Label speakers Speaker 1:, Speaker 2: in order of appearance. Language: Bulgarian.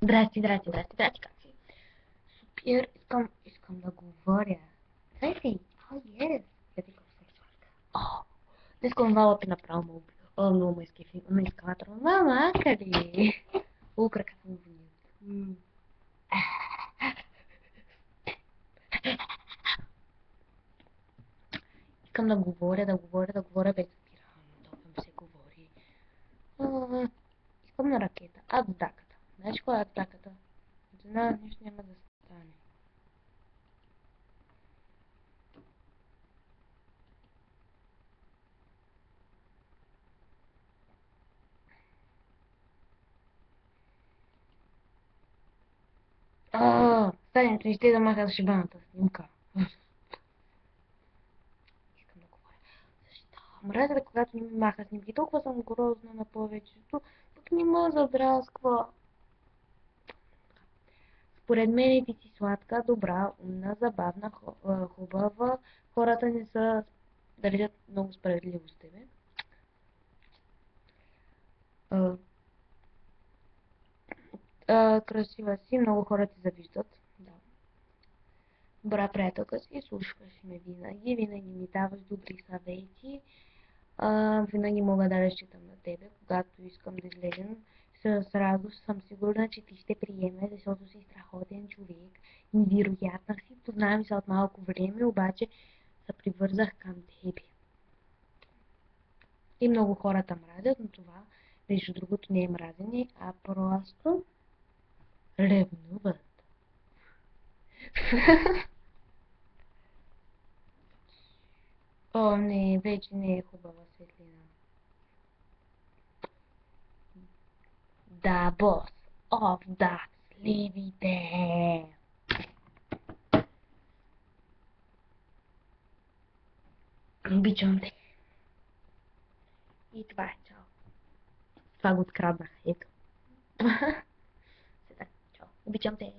Speaker 1: Здрасти, здрасти, здрасти, здрасти, как си? Супер, искам да говоря. Здравей, yes. Я ти какво се сварка. Днес това пи направо много ме изкефи. На ескалатора. Мама, къде? Украка съм вниз. Искам да говоря без спиране. Толкова ми се говори. Искам на ракета. Аддаката. Знаеш кой е аддаката? Не знам, нищо няма да стане. Станието и ще да маха шибаната снимка. Искам да говоря. Защо? Мразя, когато не ми маха снимки. Толкова съм грозна на повечето. Пък не ме задрасква. Според мен ти си сладка, добра, умна, забавна, хубава. Хората не са държат много справедливо с тебе. Красива си, много хора ти завиждат. Да. Добра приятелка си, слушаш ме винаги ми даваш добри съвети. Винаги мога да разчитам на тебе, когато искам да излезем. С радост съм сигурна, че ти ще приеме, защото си страхотен човек. Невероятна си, познавам се от малко време, обаче се привързах към тебе. И много хората мразят, но това, между другото, не е мразене, а просто ревнуват. О, не, вече не е хубава светлина. Да, бос. Да, сливите. Обичам те. И това е, чао. Това го откраднах, ето. Сега, чао. Обичам те.